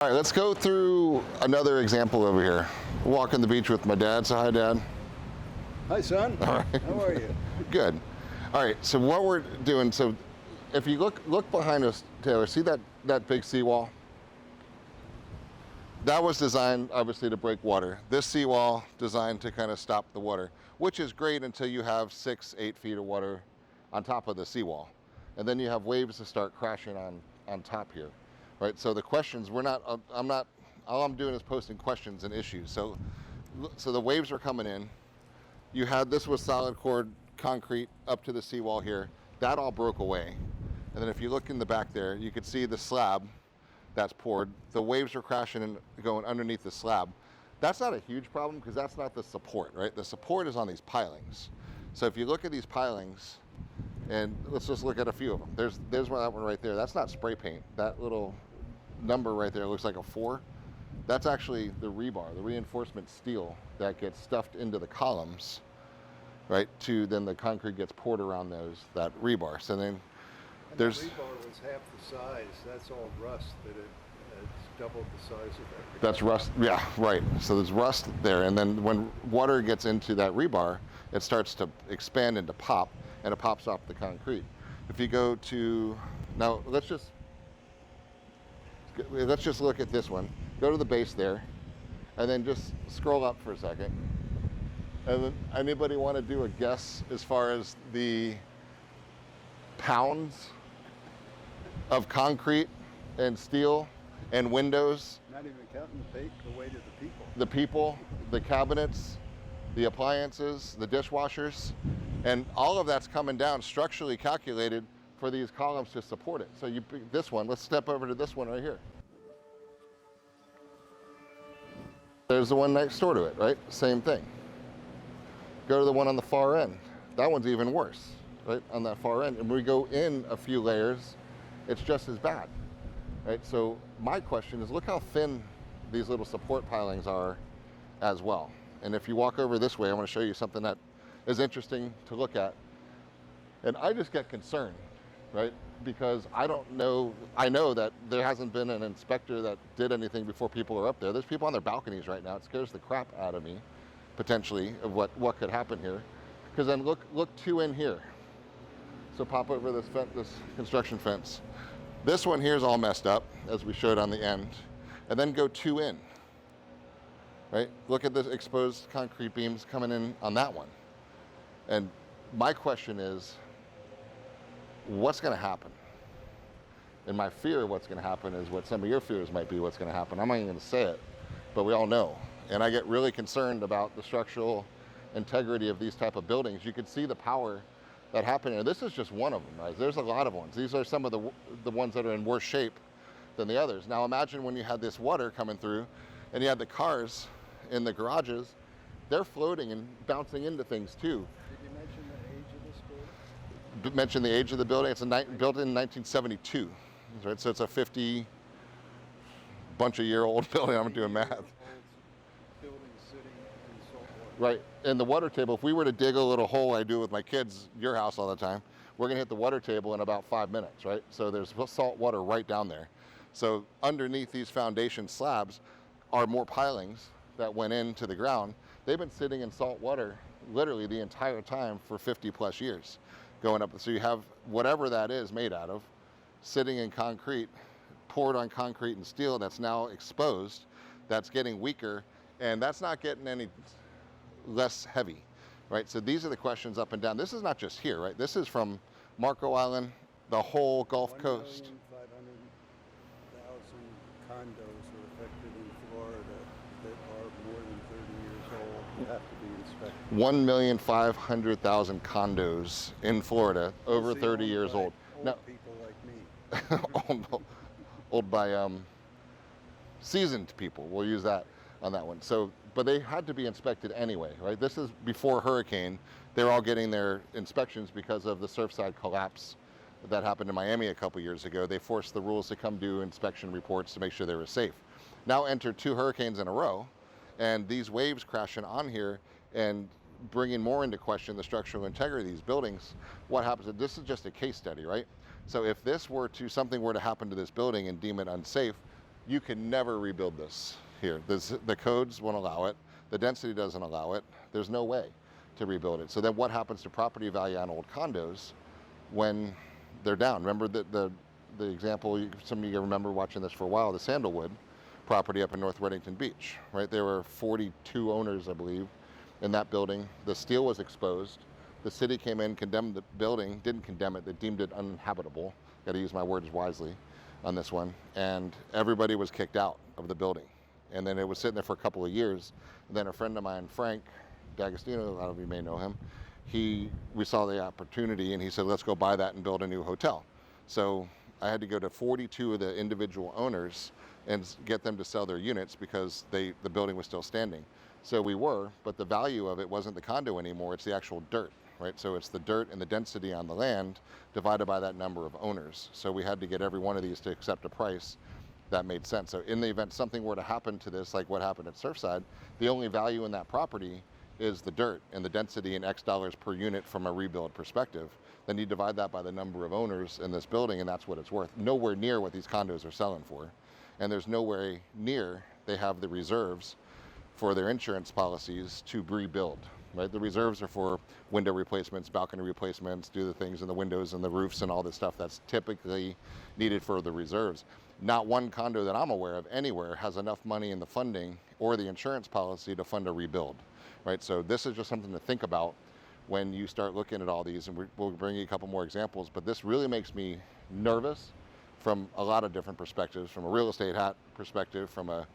All right, let's go through another example over here. Walking the beach with my dad. Say hi, Dad. Hi, son. All right. How are you? Good. All right, so what we're doing, so if you look behind us, Taylor, see that big seawall? That was designed, obviously, to break water. This seawall designed to kind of stop the water, which is great until you have 6-8 feet of water on top of the seawall. And then you have waves that start crashing on top here. Right, so the questions, all I'm doing is posting questions and issues. So the waves are coming in. You had, this was solid core concrete up to the seawall here. That all broke away. And then if you look in the back there, you could see the slab that's poured. The waves are crashing and going underneath the slab. That's not a huge problem because that's not the support, right? The support is on these pilings. So if you look at these pilings, and let's just look at a few of them. There's that one right there. That's not spray paint. That little number right there looks like a 4. That's actually the rebar, the reinforcement steel that gets stuffed into the columns, right? Then the concrete gets poured around that rebar. So then there's... The rebar was half the size. That's all rust it's doubled the size of that. That's rust, yeah, right. So there's rust there. And then when water gets into that rebar, it starts to expand and to pop, and it pops off the concrete. If you go to, now let's just look at this one. Go to the base there, and then just scroll up for a second. And then anybody want to do a guess as far as the pounds of concrete and steel and windows? Not even counting the weight of the people. The people, the cabinets, the appliances, the dishwashers, and all of that's coming down structurally calculated for these columns to support it. So this one, let's step over to this one right here. There's the one next door to it, right? Same thing. Go to the one on the far end. That one's even worse, right? On that far end. And when we go in a few layers, it's just as bad, right? So my question is, look how thin these little support pilings are as well. And if you walk over this way, I want to show you something that is interesting to look at. And I just get concerned, right? Because I know that there hasn't been an inspector that did anything before people are up there. There's people on their balconies right now. It scares the crap out of me, potentially, of what could happen here. Because then look 2 in here. So pop over this construction fence. This one here is all messed up, as we showed on the end. And then go 2 in, right? Look at the exposed concrete beams coming in on that one. And my question is, what's going to happen? And my fear of what's going to happen is what some of your fears might be what's going to happen. I'm not even going to say it, but we all know. And I get really concerned about the structural integrity of these type of buildings. You can see the power that happened here. This is just one of them, right? There's a lot of ones. These are some of the ones that are in worse shape than the others. Now imagine when you had this water coming through and you had the cars in the garages, they're floating and bouncing into things too. Did you mention the age of this building? Mention the age of the building. It's built in 1972, right? So it's a 50 bunch of year old building. I'm doing math. Building sitting in salt water. Right, and the water table, if we were to dig a little hole, I do with my kids, your house all the time, we're gonna hit the water table in about 5 minutes, right? So there's salt water right down there. So underneath these foundation slabs are more pilings that went into the ground. They've been sitting in salt water literally the entire time for 50 plus years going up. So you have whatever that is made out of sitting in concrete, poured on concrete and steel that's now exposed, that's getting weaker, and that's not getting any less heavy, right? So these are the questions up and down. This is not just here, right? This is from Marco Island, the whole Gulf Coast. 1,500,000 condos are affected in Florida that are more than 30 years old and have to be inspected. 1,500,000 condos in Florida over 30 years old. Now, people like me. old by seasoned people. We'll use that on that one. So, but they had to be inspected anyway, right? This is before hurricane. They're all getting their inspections because of the Surfside collapse that happened in Miami a couple years ago. They forced the rules to come do inspection reports to make sure they were safe. Now enter 2 hurricanes in a row, and these waves crashing on here and bringing more into question the structural integrity of these buildings. What happens? This is just a case study, right? So if this were to, something were to happen to this building and deem it unsafe, You can never rebuild this here. The codes won't allow it. The density doesn't allow it. There's no way to rebuild it. So then what happens to property value on old condos when they're down? Remember the example, some of you remember watching this for a while, the Sandalwood property up in North Reddington Beach, right? There were 42 owners, I believe, in that building. The steel was exposed. The city came in, condemned the building, didn't condemn it, they deemed it uninhabitable. Got to use my words wisely on this one. And everybody was kicked out of the building. And then it was sitting there for a couple of years. And then a friend of mine, Frank D'Agostino, a lot of you may know him, we saw the opportunity and he said, let's go buy that and build a new hotel. So I had to go to 42 of the individual owners and get them to sell their units because the building was still standing. So we were, but the value of it wasn't the condo anymore, it's the actual dirt, right? So it's the dirt and the density on the land divided by that number of owners. So we had to get every one of these to accept a price that made sense. So in the event something were to happen to this, like what happened at Surfside, the only value in that property is the dirt and the density in X dollars per unit from a rebuild perspective. Then you divide that by the number of owners in this building and that's what it's worth. Nowhere near what these condos are selling for. And there's nowhere near they have the reserves for their insurance policies to rebuild, right? The reserves are for window replacements, balcony replacements, do the things in the windows and the roofs and all this stuff that's typically needed for the reserves. Not one condo that I'm aware of anywhere has enough money in the funding or the insurance policy to fund a rebuild, right? So this is just something to think about when you start looking at all these, and we'll bring you a couple more examples, but this really makes me nervous from a lot of different perspectives, from a real estate perspective, from a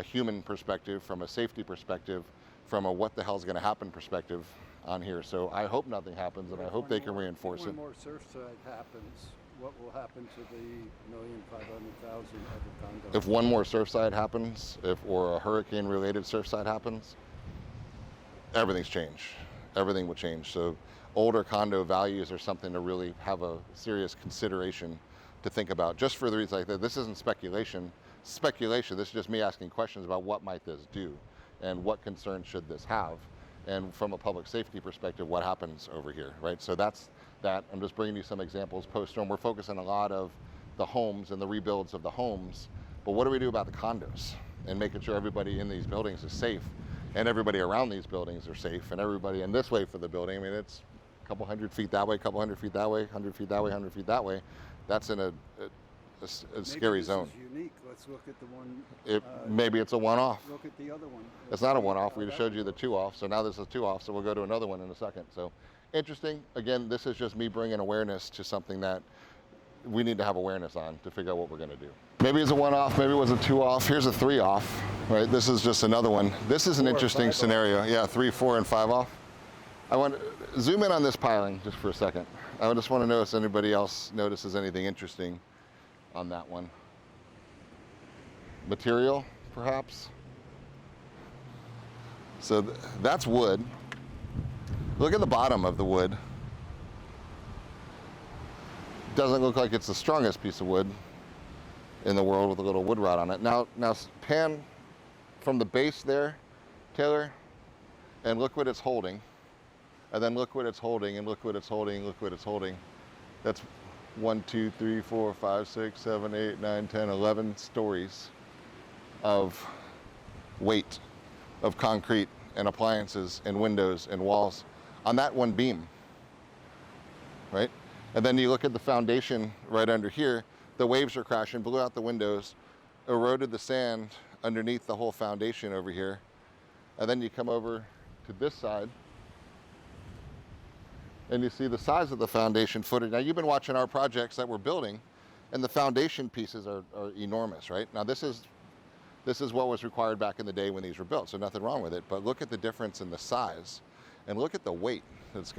human perspective, from a safety perspective, from a what the hell's gonna happen perspective on here. So I hope nothing happens and I hope they can reinforce it. If one more Surfside happens, what will happen to the 1,500,000 other condos? If one more Surfside happens, or a hurricane-related Surfside happens, everything's changed. Everything will change. So older condo values are something to really have a serious consideration to think about. Just for the reason like that, this isn't speculation. This is just me asking questions about what might this do and what concerns should this have. And from a public safety perspective, what happens over here, right? So that's that. I'm just bringing you some examples post-storm. We're focusing a lot of the homes and the rebuilds of the homes, but what do we do about the condos and making sure everybody in these buildings is safe and everybody around these buildings are safe and everybody in this way for the building. I mean, it's a couple hundred feet that way, a couple hundred feet that way, 100 feet that way, 100 feet that way. That's in a scary zone. Maybe this is unique. Let's look at the one. Maybe it's a one-off. Look at the other one. It's not a one-off. We just showed you the two-off. So now this is a two-off. So we'll go to another one in a second. So interesting. Again, this is just me bringing awareness to something that we need to have awareness on to figure out what we're going to do. Maybe it's a one-off. Maybe it was a two-off. Here's a three-off. Right. This is just another one. This is an interesting scenario. Yeah, 3, 4, and 5 off. I want to zoom in on this piling just for a second. I just want to know if anybody else notices anything interesting on that one. Material, perhaps. So that's wood. Look at the bottom of the wood. Doesn't look like it's the strongest piece of wood in the world with a little wood rot on it. Now pan from the base there, Taylor, and look what it's holding. And then look what it's holding, and look what it's holding, look what it's holding. That's 1, 2, 3, 4, 5, 6, 7, 8, 9, 10, 11 stories of weight of concrete and appliances and windows and walls on that one beam, right? And then you look at the foundation right under here, the waves are crashing, blew out the windows, eroded the sand underneath the whole foundation over here. And then you come over to this side and you see the size of the foundation footage. Now you've been watching our projects that we're building and the foundation pieces are enormous, right? Now this is what was required back in the day when these were built, so nothing wrong with it, but look at the difference in the size and look at the weight that's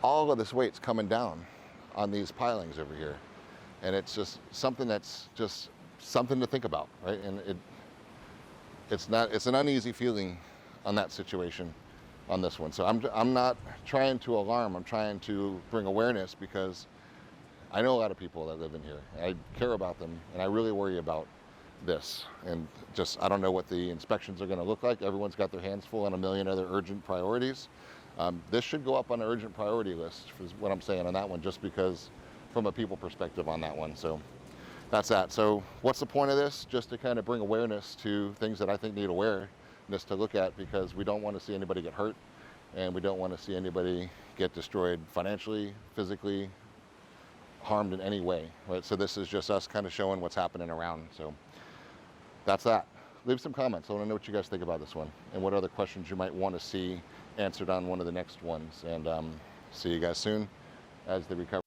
all of this weight's coming down on these pilings over here. And it's just something that's just something to think about, right? And it's an uneasy feeling on that situation on this one. So I'm not trying to alarm, I'm trying to bring awareness because I know a lot of people that live in here. I care about them and I really worry about this. And just, I don't know what the inspections are gonna look like. Everyone's got their hands full on a million other urgent priorities. This should go up on an urgent priority list is what I'm saying on that one, just because from a people perspective on that one. So that's that. So what's the point of this? Just to kind of bring awareness to things that I think need awareness to look at, because we don't want to see anybody get hurt, and we don't want to see anybody get destroyed financially, physically, harmed in any way, right? So this is just us kind of showing what's happening around. So that's that. Leave some comments. I want to know what you guys think about this one, and what other questions you might want to see answered on one of the next ones. And see you guys soon as the recovery